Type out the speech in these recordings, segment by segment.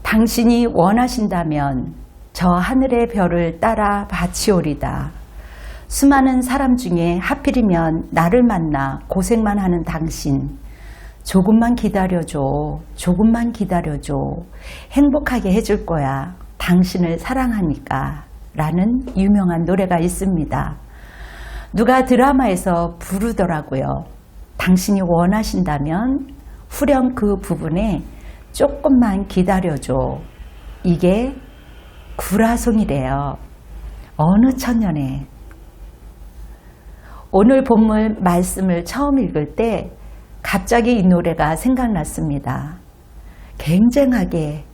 당신이 원하신다면 저 하늘의 별을 따라 바치오리다. 수많은 사람 중에 하필이면 나를 만나 고생만 하는 당신, 조금만 기다려줘. 조금만 기다려줘. 행복하게 해줄 거야. 당신을 사랑하니까. 라는 유명한 노래가 있습니다. 누가 드라마에서 부르더라고요. 당신이 원하신다면 후렴 그 부분에 조금만 기다려줘. 이게 구라송이래요. 어느 천년에. 오늘 본문 말씀을 처음 읽을 때 갑자기 이 노래가 생각났습니다. 굉장하게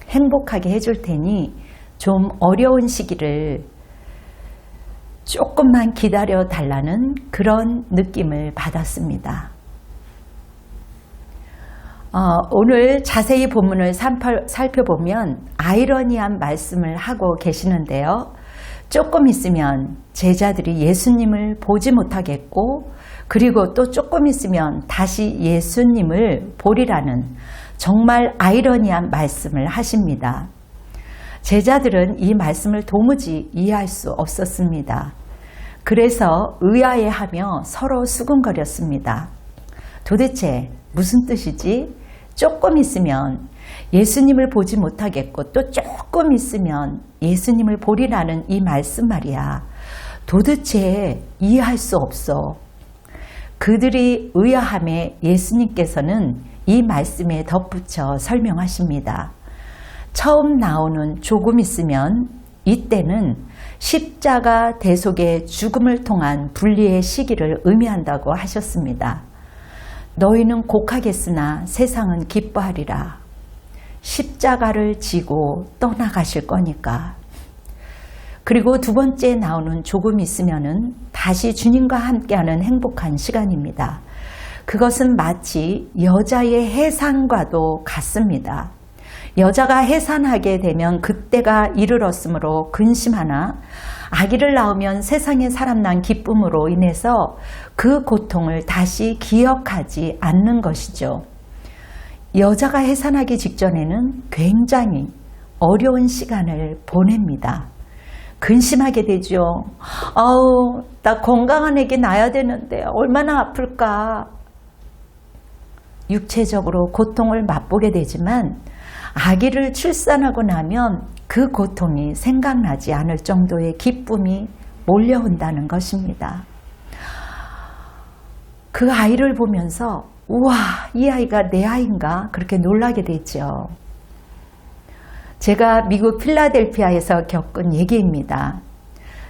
행복하게 해줄 테니 좀 어려운 시기를 조금만 기다려 달라는 그런 느낌을 받았습니다. 오늘 자세히 본문을 살펴보면 아이러니한 말씀을 하고 계시는데요. 조금 있으면 제자들이 예수님을 보지 못하겠고, 그리고 또 조금 있으면 다시 예수님을 보리라는 정말 아이러니한 말씀을 하십니다. 제자들은 이 말씀을 도무지 이해할 수 없었습니다. 그래서 의아해하며 서로 수군거렸습니다. 도대체 무슨 뜻이지? 조금 있으면 예수님을 보지 못하겠고 또 조금 있으면 예수님을 보리라는 이 말씀 말이야. 도대체 이해할 수 없어. 그들이 의아함에 예수님께서는 이 말씀에 덧붙여 설명하십니다. 처음 나오는 조금 있으면 이때는 십자가 대속의 죽음을 통한 분리의 시기를 의미한다고 하셨습니다. 너희는 곡하겠으나 세상은 기뻐하리라. 십자가를 지고 떠나가실 거니까. 그리고 두 번째 나오는 조금 있으면은 다시 주님과 함께하는 행복한 시간입니다. 그것은 마치 여자의 해산과도 같습니다. 여자가 해산하게 되면 그때가 이르렀으므로 근심하나 아기를 낳으면 세상에 사람 난 기쁨으로 인해서 그 고통을 다시 기억하지 않는 것이죠. 여자가 해산하기 직전에는 굉장히 어려운 시간을 보냅니다. 근심하게 되죠. 아우, 나 건강한 아기 낳아야 되는데 얼마나 아플까. 육체적으로 고통을 맛보게 되지만 아기를 출산하고 나면 그 고통이 생각나지 않을 정도의 기쁨이 몰려온다는 것입니다. 그 아이를 보면서 우와, 이 아이가 내 아이인가? 그렇게 놀라게 되죠. 제가 미국 필라델피아에서 겪은 얘기입니다.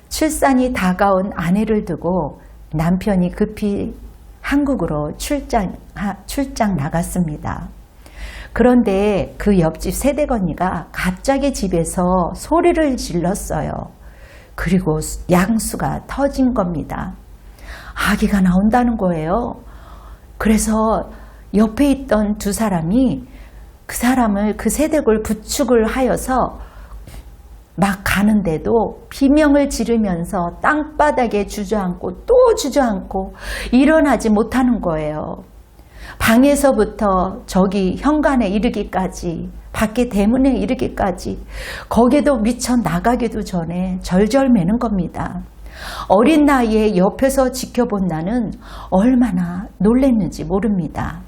출산이 다가온 아내를 두고 남편이 급히 한국으로 출장 나갔습니다. 그런데 그 옆집 새댁언니가 갑자기 집에서 소리를 질렀어요. 그리고 양수가 터진 겁니다. 아기가 나온다는 거예요. 그래서 옆에 있던 두 사람이 그 새댁을 부축을 하여서 막 가는데도 비명을 지르면서 땅바닥에 주저앉고 또 주저앉고 일어나지 못하는 거예요. 방에서부터 저기 현관에 이르기까지, 밖에 대문에 이르기까지, 거기도 미쳐 나가기도 전에 절절매는 겁니다. 어린 나이에 옆에서 지켜본 나는 얼마나 놀랬는지 모릅니다.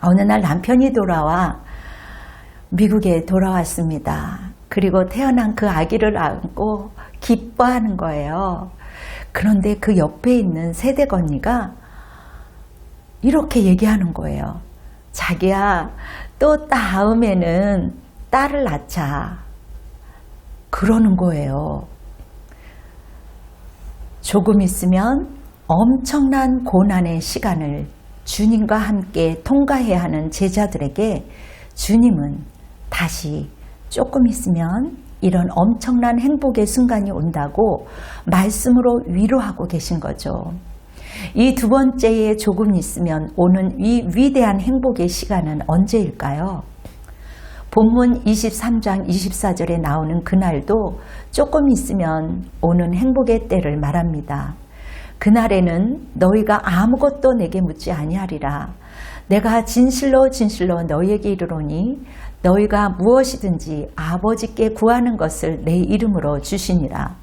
어느 날 남편이 미국에 돌아왔습니다. 그리고 태어난 그 아기를 안고 기뻐하는 거예요. 그런데 그 옆에 있는 새댁 언니가 이렇게 얘기하는 거예요. 자기야, 또 다음에는 딸을 낳자. 그러는 거예요. 조금 있으면 엄청난 고난의 시간을 주님과 함께 통과해야 하는 제자들에게 주님은 다시 조금 있으면 이런 엄청난 행복의 순간이 온다고 말씀으로 위로하고 계신 거죠. 이 두 번째에 조금 있으면 오는 이 위대한 행복의 시간은 언제일까요? 본문 23장 24절에 나오는 그날도 조금 있으면 오는 행복의 때를 말합니다. 그날에는 너희가 아무것도 내게 묻지 아니하리라. 내가 진실로 진실로 너희에게 이르노니 너희가 무엇이든지 아버지께 구하는 것을 내 이름으로 주시니라.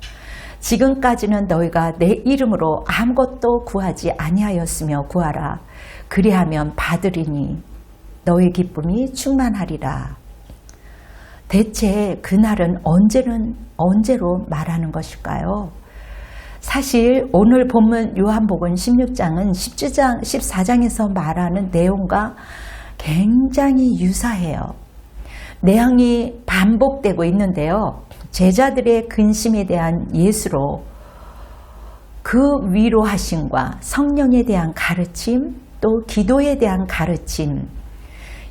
지금까지는 너희가 내 이름으로 아무것도 구하지 아니하였으며 구하라. 그리하면 받으리니 너희 기쁨이 충만하리라. 대체 그날은 언제로 말하는 것일까요? 사실 오늘 본문 요한복음 16장은 14장에서 말하는 내용과 굉장히 유사해요. 내용이 반복되고 있는데요. 제자들의 근심에 대한 예수로 그 위로하심과 성령에 대한 가르침, 또 기도에 대한 가르침,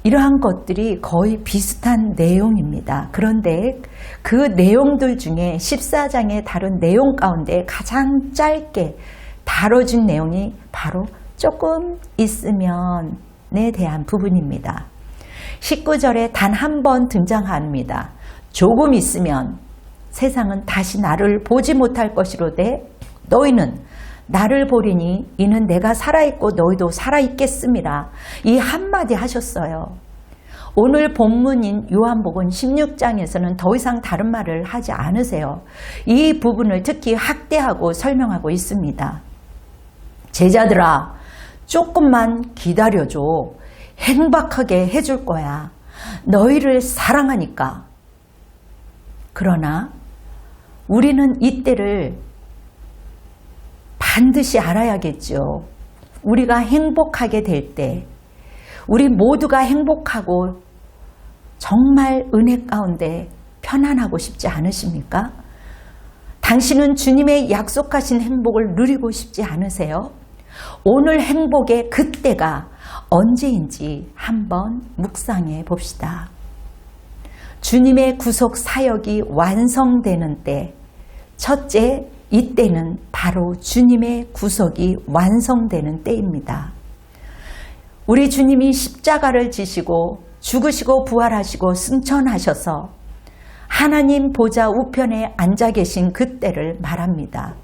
이러한 것들이 거의 비슷한 내용입니다. 그런데 그 내용들 중에 14장의 다른 내용 가운데 가장 짧게 다뤄진 내용이 바로 조금 있으면에 대한 부분입니다. 19절에 단 한 번 등장합니다. 조금 있으면 세상은 다시 나를 보지 못할 것이로되 너희는 나를 보리니 이는 내가 살아있고 너희도 살아있겠음이라. 이 한마디 하셨어요. 오늘 본문인 요한복음 16장에서는 더 이상 다른 말을 하지 않으세요. 이 부분을 특히 확대하고 설명하고 있습니다. 제자들아, 조금만 기다려줘. 행복하게 해줄 거야. 너희를 사랑하니까. 그러나 우리는 이때를 반드시 알아야겠죠. 우리가 행복하게 될 때, 우리 모두가 행복하고 정말 은혜 가운데 편안하고 싶지 않으십니까? 당신은 주님의 약속하신 행복을 누리고 싶지 않으세요? 오늘 행복의 그때가 언제인지 한번 묵상해 봅시다. 주님의 구속 사역이 완성되는 때, 첫째, 이때는 바로 주님의 구속이 완성되는 때입니다. 우리 주님이 십자가를 지시고 죽으시고 부활하시고 승천하셔서 하나님 보좌 우편에 앉아 계신 그때를 말합니다.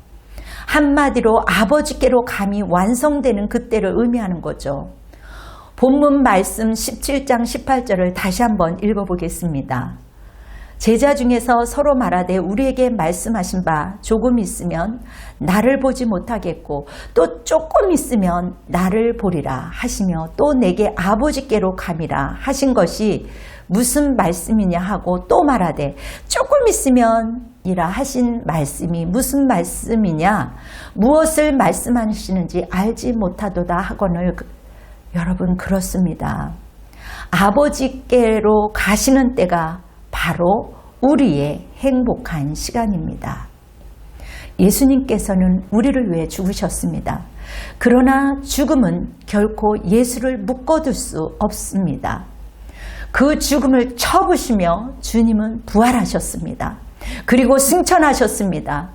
한마디로 아버지께로 감이 완성되는 그때를 의미하는 거죠. 본문 말씀 17장 18절을 다시 한번 읽어보겠습니다. 제자 중에서 서로 말하되 우리에게 말씀하신 바 조금 있으면 나를 보지 못하겠고 또 조금 있으면 나를 보리라 하시며 또 내게 아버지께로 감이라 하신 것이 무슨 말씀이냐 하고 또 말하되 조금 있으면 이라 하신 말씀이 무슨 말씀이냐, 무엇을 말씀하시는지 알지 못하도다 하거늘. 여러분, 그렇습니다. 아버지께로 가시는 때가 바로 우리의 행복한 시간입니다. 예수님께서는 우리를 위해 죽으셨습니다. 그러나 죽음은 결코 예수를 묶어둘 수 없습니다. 그 죽음을 쳐부시며 주님은 부활하셨습니다. 그리고 승천하셨습니다.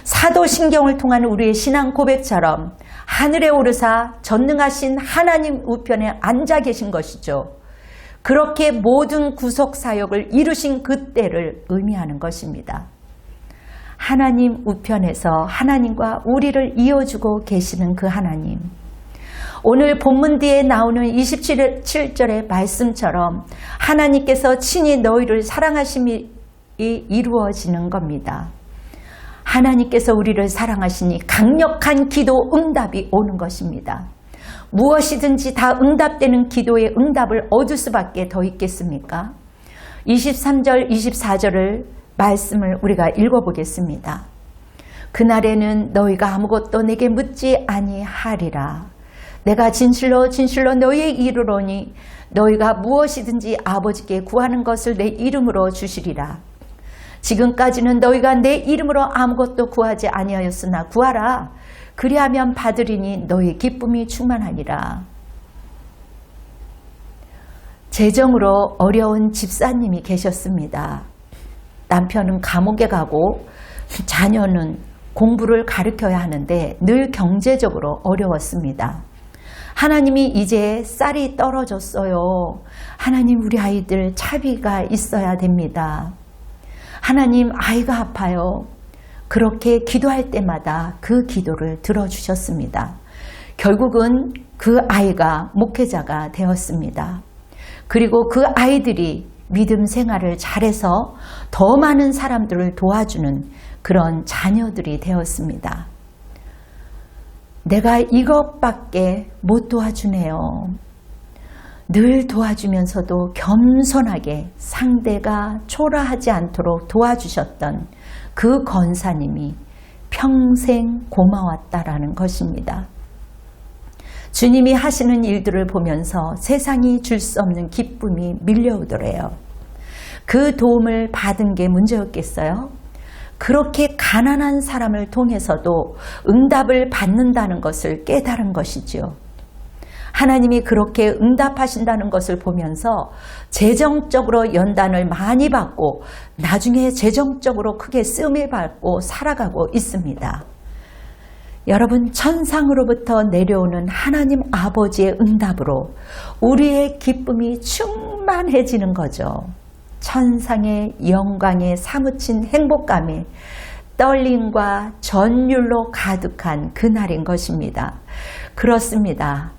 사도신경을 통한 우리의 신앙 고백처럼 하늘에 오르사 전능하신 하나님 우편에 앉아 계신 것이죠. 그렇게 모든 구속 사역을 이루신 그때를 의미하는 것입니다. 하나님 우편에서 하나님과 우리를 이어주고 계시는 그 하나님. 오늘 본문 뒤에 나오는 27절의 말씀처럼 하나님께서 친히 너희를 사랑하심이 이루어지는 겁니다. 하나님께서 우리를 사랑하시니 강력한 기도 응답이 오는 것입니다. 무엇이든지 다 응답되는 기도의 응답을 얻을 수밖에 더 있겠습니까? 23절, 24절을 말씀을 우리가 읽어보겠습니다. 그날에는 너희가 아무것도 내게 묻지 아니하리라. 내가 진실로 진실로 너희에게 이르노니 너희가 무엇이든지 아버지께 구하는 것을 내 이름으로 주시리라. 지금까지는 너희가 내 이름으로 아무것도 구하지 아니하였으나 구하라. 그리하면 받으리니 너희 기쁨이 충만하니라. 재정으로 어려운 집사님이 계셨습니다. 남편은 감옥에 가고 자녀는 공부를 가르쳐야 하는데 늘 경제적으로 어려웠습니다. 하나님이 이제 쌀이 떨어졌어요. 하나님, 우리 아이들 차비가 있어야 됩니다. 하나님, 아이가 아파요. 그렇게 기도할 때마다 그 기도를 들어주셨습니다. 결국은 그 아이가 목회자가 되었습니다. 그리고 그 아이들이 믿음 생활을 잘해서 더 많은 사람들을 도와주는 그런 자녀들이 되었습니다. 내가 이것밖에 못 도와주네요. 늘 도와주면서도 겸손하게 상대가 초라하지 않도록 도와주셨던 그 권사님이 평생 고마웠다라는 것입니다. 주님이 하시는 일들을 보면서 세상이 줄 수 없는 기쁨이 밀려오더래요. 그 도움을 받은 게 문제였겠어요? 그렇게 가난한 사람을 통해서도 응답을 받는다는 것을 깨달은 것이죠. 하나님이 그렇게 응답하신다는 것을 보면서 재정적으로 연단을 많이 받고 나중에 재정적으로 크게 쓰임을 받고 살아가고 있습니다. 여러분, 천상으로부터 내려오는 하나님 아버지의 응답으로 우리의 기쁨이 충만해지는 거죠. 천상의 영광에 사무친 행복감에 떨림과 전율로 가득한 그날인 것입니다. 그렇습니다.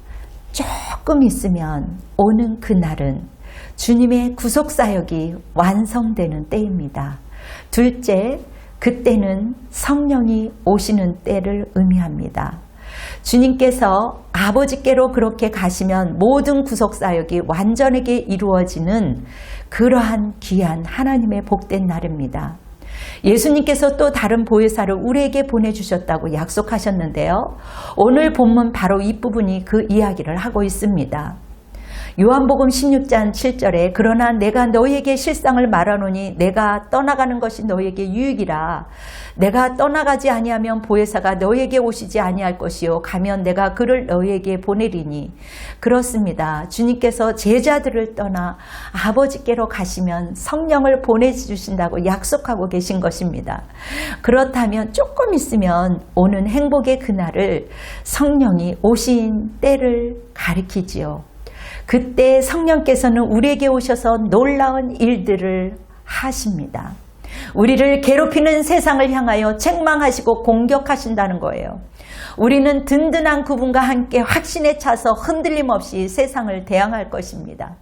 조금 있으면 오는 그날은 주님의 구속사역이 완성되는 때입니다. 둘째, 그때는 성령이 오시는 때를 의미합니다. 주님께서 아버지께로 그렇게 가시면 모든 구속사역이 완전하게 이루어지는 그러한 귀한 하나님의 복된 날입니다. 예수님께서 또 다른 보혜사를 우리에게 보내주셨다고 약속하셨는데요. 오늘 본문 바로 이 부분이 그 이야기를 하고 있습니다. 요한복음 16장 7절에 그러나 내가 너희에게 실상을 말하노니 내가 떠나가는 것이 너희에게 유익이라. 내가 떠나가지 아니하면 보혜사가 너희에게 오시지 아니할 것이요 가면 내가 그를 너희에게 보내리니. 그렇습니다. 주님께서 제자들을 떠나 아버지께로 가시면 성령을 보내주신다고 약속하고 계신 것입니다. 그렇다면 조금 있으면 오는 행복의 그날을 성령이 오신 때를 가리키지요. 그때 성령께서는 우리에게 오셔서 놀라운 일들을 하십니다. 우리를 괴롭히는 세상을 향하여 책망하시고 공격하신다는 거예요. 우리는 든든한 그분과 함께 확신에 차서 흔들림 없이 세상을 대항할 것입니다.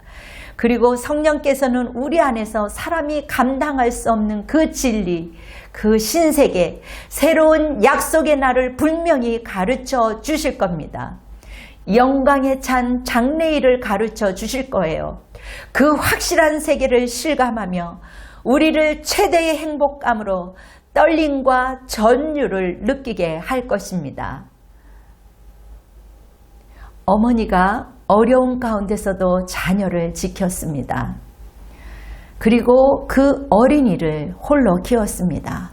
그리고 성령께서는 우리 안에서 사람이 감당할 수 없는 그 진리, 그 신세계, 새로운 약속의 날을 분명히 가르쳐 주실 겁니다. 영광에 찬 장래일을 가르쳐 주실 거예요. 그 확실한 세계를 실감하며 우리를 최대의 행복감으로 떨림과 전율을 느끼게 할 것입니다. 어머니가 어려운 가운데서도 자녀를 지켰습니다. 그리고 그 어린이를 홀로 키웠습니다.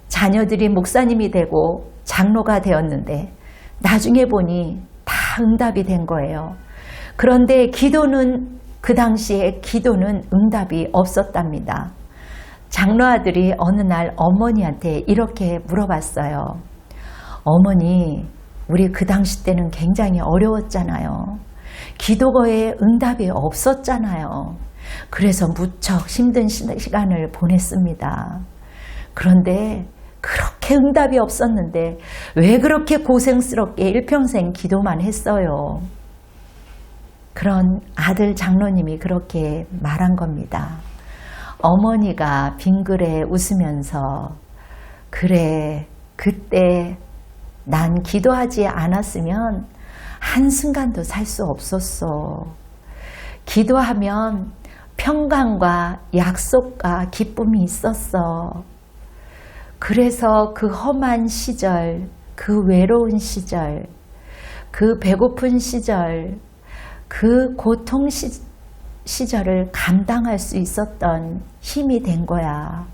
자녀들이 목사님이 되고 장로가 되었는데 나중에 보니 다 응답이 된 거예요. 그런데 기도는 그 당시에 기도는 응답이 없었답니다. 장로 아들이 어느 날 어머니한테 이렇게 물어봤어요. 어머니, 우리 그 당시 때는 굉장히 어려웠잖아요. 기도거에 응답이 없었잖아요. 그래서 무척 힘든 시간을 보냈습니다. 그런데 그렇게 응답이 없었는데 왜 그렇게 고생스럽게 일평생 기도만 했어요? 그런 아들 장로님이 그렇게 말한 겁니다. 어머니가 빙그레 웃으면서 그래, 그때 난 기도하지 않았으면 한순간도 살 수 없었어. 기도하면 평강과 약속과 기쁨이 있었어. 그래서 그 험한 시절, 그 외로운 시절, 그 배고픈 시절, 그 고통 시절을 감당할 수 있었던 힘이 된 거야.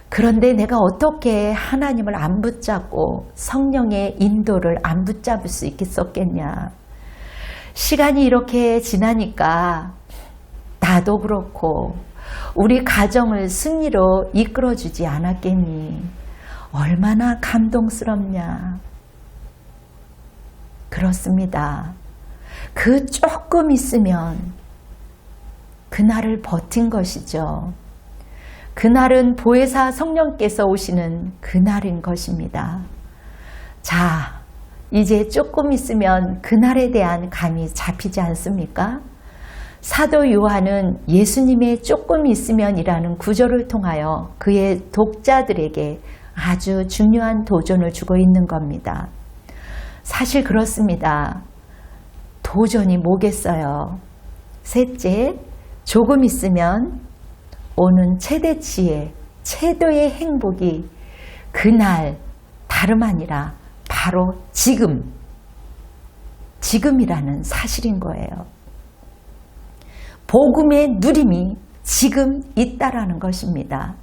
그런데 내가 어떻게 하나님을 안 붙잡고 성령의 인도를 안 붙잡을 수 있겠었겠냐. 시간이 이렇게 지나니까 나도 그렇고 우리 가정을 승리로 이끌어주지 않았겠니? 얼마나 감동스럽냐. 그렇습니다. 그 조금 있으면 그날을 버틴 것이죠. 그날은 보혜사 성령께서 오시는 그날인 것입니다. 자, 이제 조금 있으면 그날에 대한 감이 잡히지 않습니까? 사도 요한은 예수님의 조금 있으면이라는 구절을 통하여 그의 독자들에게 아주 중요한 도전을 주고 있는 겁니다. 사실 그렇습니다. 도전이 뭐겠어요? 셋째, 조금 있으면 오는 최대치의 최대의 행복이 그날 다름 아니라 바로 지금이라는 사실인 거예요. 복음의 누림이 지금 있다라는 것입니다.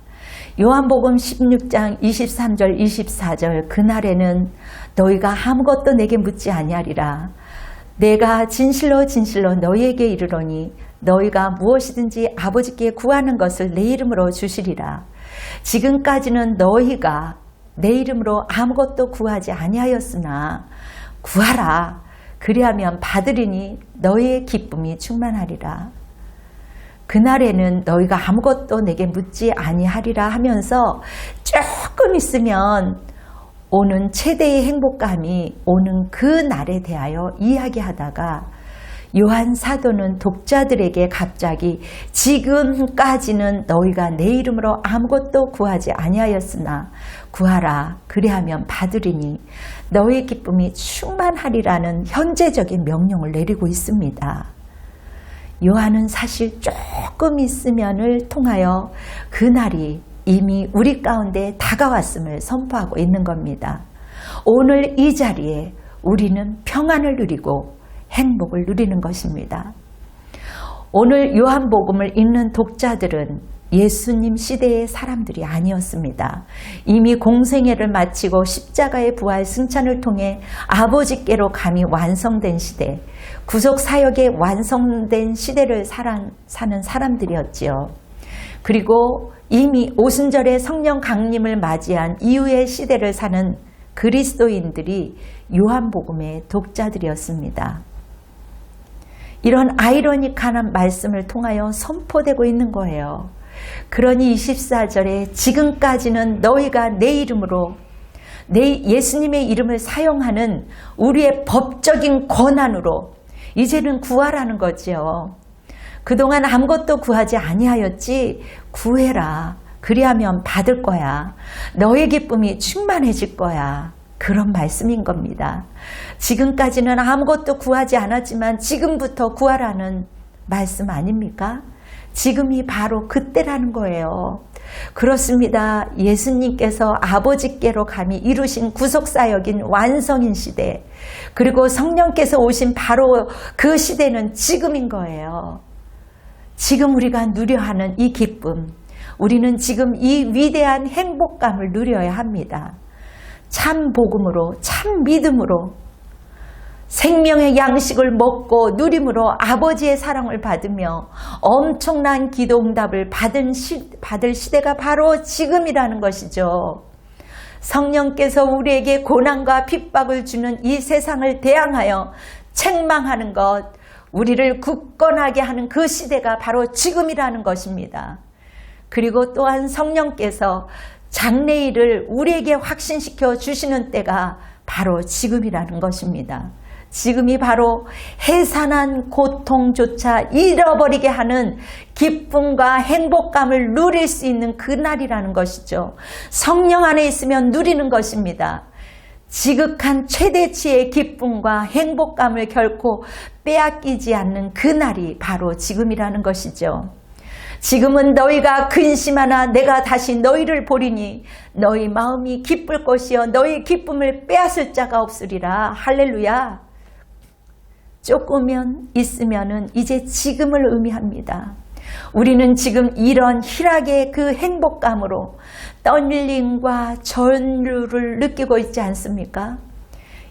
요한복음 16장 23절 24절 그날에는 너희가 아무것도 내게 묻지 아니하리라. 내가 진실로 진실로 너희에게 이르노니 너희가 무엇이든지 아버지께 구하는 것을 내 이름으로 주시리라. 지금까지는 너희가 내 이름으로 아무것도 구하지 아니하였으나 구하라. 그리하면 받으리니 너희의 기쁨이 충만하리라. 그날에는 너희가 아무것도 내게 묻지 아니하리라 하면서 조금 있으면 오는 최대의 행복감이 오는 그 날에 대하여 이야기하다가 요한 사도는 독자들에게 갑자기 지금까지는 너희가 내 이름으로 아무것도 구하지 아니하였으나 구하라. 그리하면 받으리니 너희의 기쁨이 충만하리라는 현재적인 명령을 내리고 있습니다. 요한은 사실 조금 있으면을 통하여 그날이 이미 우리 가운데 다가왔음을 선포하고 있는 겁니다. 오늘 이 자리에 우리는 평안을 누리고 행복을 누리는 것입니다. 오늘 요한복음을 읽는 독자들은 예수님 시대의 사람들이 아니었습니다. 이미 공생애를 마치고 십자가의 부활 승천을 통해 아버지께로 감히 완성된 시대, 구속 사역의 완성된 시대를 사는 사람들이었지요. 그리고 이미 오순절의 성령 강림을 맞이한 이후의 시대를 사는 그리스도인들이 요한복음의 독자들이었습니다. 이런 아이러니한 말씀을 통하여 선포되고 있는 거예요. 그러니 24절에 지금까지는 너희가 내 이름으로 예수님의 이름을 사용하는 우리의 법적인 권한으로 이제는 구하라는 거지요. 그동안 아무것도 구하지 아니하였지 구해라. 그리하면 받을 거야. 너의 기쁨이 충만해질 거야. 그런 말씀인 겁니다. 지금까지는 아무것도 구하지 않았지만 지금부터 구하라는 말씀 아닙니까? 지금이 바로 그때라는 거예요. 그렇습니다. 예수님께서 아버지께로 감히 이루신 구속사역인 완성인 시대, 그리고 성령께서 오신 바로 그 시대는 지금인 거예요. 지금 우리가 누려하는 이 기쁨, 우리는 지금 이 위대한 행복감을 누려야 합니다. 참 복음으로, 참 믿음으로, 생명의 양식을 먹고 누림으로 아버지의 사랑을 받으며 엄청난 기도응답을 받을 시대가 바로 지금이라는 것이죠. 성령께서 우리에게 고난과 핍박을 주는 이 세상을 대항하여 책망하는 것, 우리를 굳건하게 하는 그 시대가 바로 지금이라는 것입니다. 그리고 또한 성령께서 장래일을 우리에게 확신시켜 주시는 때가 바로 지금이라는 것입니다. 지금이 바로 해산한 고통조차 잃어버리게 하는 기쁨과 행복감을 누릴 수 있는 그날이라는 것이죠. 성령 안에 있으면 누리는 것입니다. 지극한 최대치의 기쁨과 행복감을 결코 빼앗기지 않는 그날이 바로 지금이라는 것이죠. 지금은 너희가 근심하나 내가 다시 너희를 보리니 너희 마음이 기쁠 것이요 너희 기쁨을 빼앗을 자가 없으리라. 할렐루야. 조금은 있으면은 이제 지금을 의미합니다. 우리는 지금 이런 희락의 그 행복감으로 떨림과 전율을 느끼고 있지 않습니까?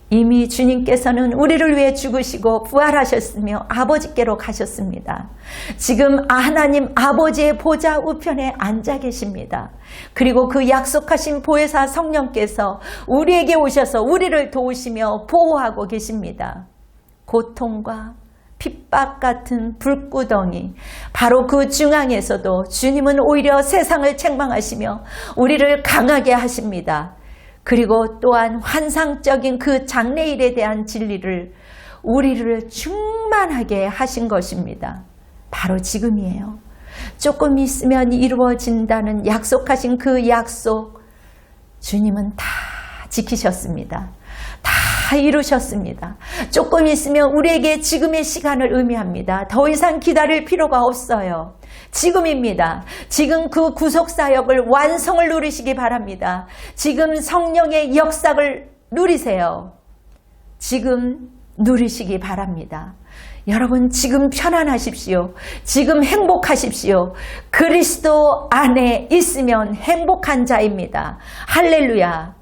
이미 주님께서는 우리를 위해 죽으시고 부활하셨으며 아버지께로 가셨습니다. 지금 하나님 아버지의 보좌 우편에 앉아 계십니다. 그리고 그 약속하신 보혜사 성령께서 우리에게 오셔서 우리를 도우시며 보호하고 계십니다. 고통과 핍박 같은 불구덩이, 바로 그 중앙에서도 주님은 오히려 세상을 책망하시며 우리를 강하게 하십니다. 그리고 또한 환상적인 그 장래일에 대한 진리를 우리를 충만하게 하신 것입니다. 바로 지금이에요. 조금 있으면 이루어진다는 약속하신 그 약속, 주님은 다 지키셨습니다. 다 이루셨습니다. 조금 있으면 우리에게 지금의 시간을 의미합니다. 더 이상 기다릴 필요가 없어요. 지금입니다. 지금 그 구속사역을 완성을 누리시기 바랍니다. 지금 성령의 역사를 누리세요. 지금 누리시기 바랍니다. 여러분 지금 편안하십시오. 지금 행복하십시오. 그리스도 안에 있으면 행복한 자입니다. 할렐루야.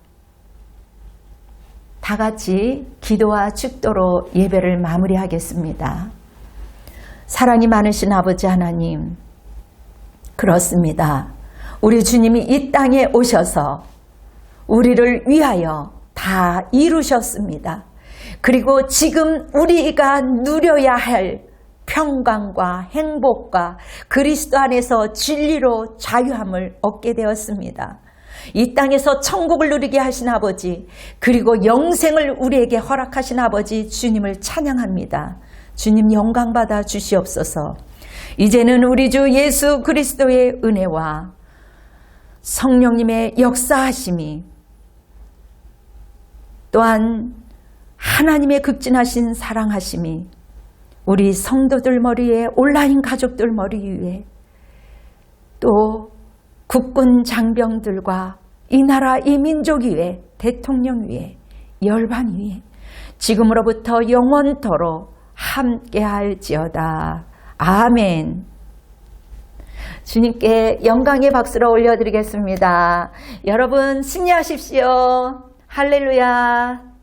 다 같이 기도와 축도로 예배를 마무리하겠습니다. 사랑이 많으신 아버지 하나님, 그렇습니다. 우리 주님이 이 땅에 오셔서 우리를 위하여 다 이루셨습니다. 그리고 지금 우리가 누려야 할 평강과 행복과 그리스도 안에서 진리로 자유함을 얻게 되었습니다. 이 땅에서 천국을 누리게 하신 아버지, 그리고 영생을 우리에게 허락하신 아버지 주님을 찬양합니다. 주님 영광 받아 주시옵소서. 이제는 우리 주 예수 그리스도의 은혜와 성령님의 역사하심이, 또한 하나님의 극진하신 사랑하심이 우리 성도들 머리에, 온라인 가족들 머리 위에, 또 국군 장병들과 이 나라 이 민족 위에, 대통령 위에, 열방 위에 지금으로부터 영원토록 함께할지어다. 아멘. 주님께 영광의 박수를 올려드리겠습니다. 여러분 승리하십시오. 할렐루야.